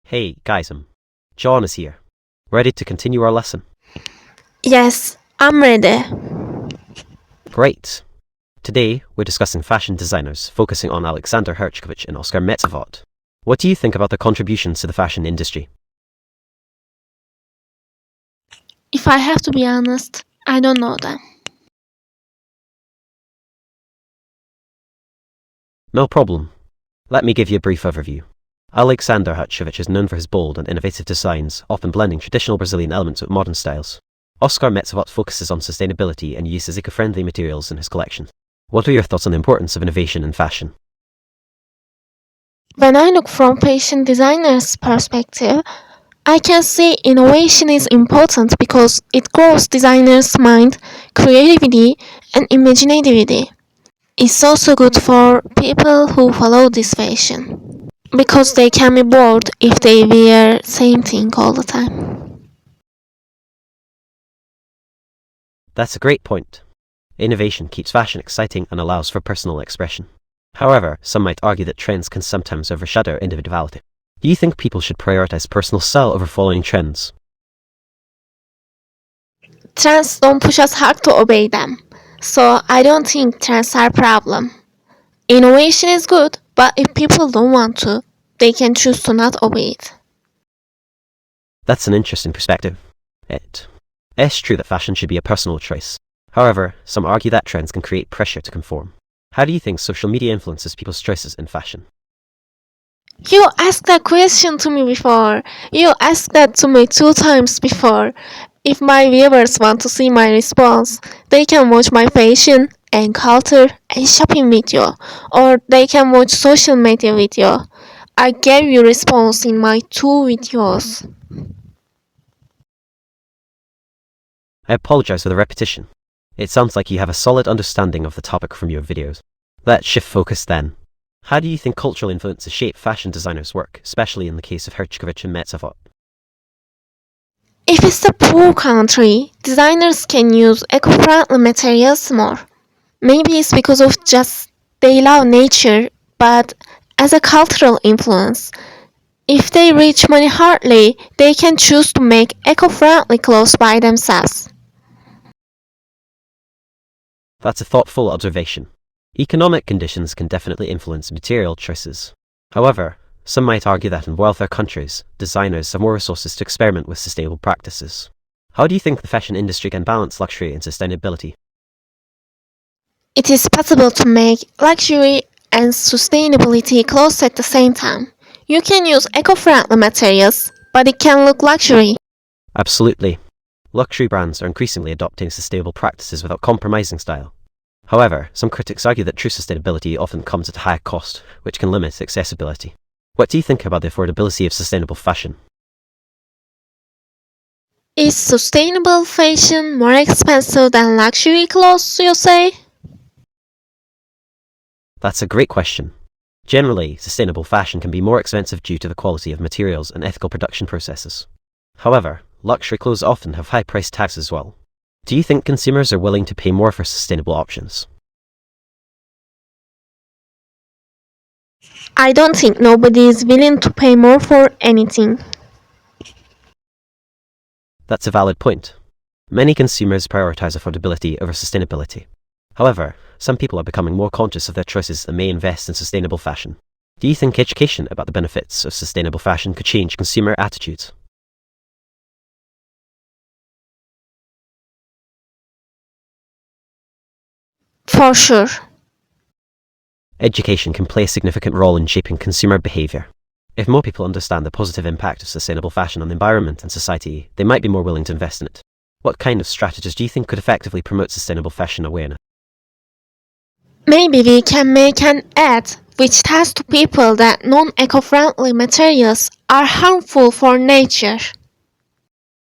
Hey, guys, John is here. Ready to continue our lesson? Yes, I'm ready. Great. Today, we're discussing fashion designers, focusing on Alexander Herchkovich and Oskar Metzavot. What do you think about their contributions to the fashion industry? If I have to be honest, I don't know them. No problem. Let me give you a brief overview. Alexander Herchkovich is known for his bold and innovative designs, often blending traditional Brazilian elements with modern styles. Oskar Metzavot focuses on sustainability and uses eco-friendly materials in his collection. What are your thoughts on the importance of innovation in fashion? When I look from fashion designer's perspective, I can say innovation is important because it grows designers' mind, creativity, and imagination. It's also good for people who follow this fashion because they can be bored if they wear same thing all the time. That's a great point. Innovation keeps fashion exciting and allows for personal expression. However, some might argue that trends can sometimes overshadow individuality. Do you think people should prioritize personal style over following trends? Trends don't push us hard to obey them, so I don't think trends are a problem. Innovation is good, but if people don't want to, they can choose to not obey it. That's an interesting perspective. It's true that fashion should be a personal choice. However, some argue that trends can create pressure to conform. How do you think social media influences people's choices in fashion? You asked that question to me before. You asked that to me 2 times before. If my viewers want to see my response, they can watch my fashion and culture and shopping video, or they can watch social media video. I gave you response in my 2 videos. I apologize for the repetition. It sounds like you have a solid understanding of the topic from your videos. Let's shift focus then. How do you think cultural influences shape fashion designers' work, especially in the case of Herchkovich and Metzavot? If it's a poor country, designers can use eco-friendly materials more. Maybe it's because of just they love nature, but as a cultural influence, if they reach money hardly, they can choose to make eco-friendly clothes by themselves. That's a thoughtful observation. Economic conditions can definitely influence material choices. However, some might argue that in wealthier countries, designers have more resources to experiment with sustainable practices. How do you think the fashion industry can balance luxury and sustainability? It is possible to make luxury and sustainability clothes at the same time. You can use eco-friendly materials, but it can look luxury. Absolutely. Luxury brands are increasingly adopting sustainable practices without compromising style. However, some critics argue that true sustainability often comes at a high cost, which can limit accessibility. What do you think about the affordability of sustainable fashion? Is sustainable fashion more expensive than luxury clothes, you say? That's a great question. Generally, sustainable fashion can be more expensive due to the quality of materials and ethical production processes. However, luxury clothes often have high price tags as well. Do you think consumers are willing to pay more for sustainable options? I don't think nobody is willing to pay more for anything. That's a valid point. Many consumers prioritize affordability over sustainability. However, some people are becoming more conscious of their choices and may invest in sustainable fashion. Do you think education about the benefits of sustainable fashion could change consumer attitudes? For sure. Education can play a significant role in shaping consumer behavior. If more people understand the positive impact of sustainable fashion on the environment and society, they might be more willing to invest in it. What kind of strategies do you think could effectively promote sustainable fashion awareness? Maybe we can make an ad which tells to people that non-eco-friendly materials are harmful for nature.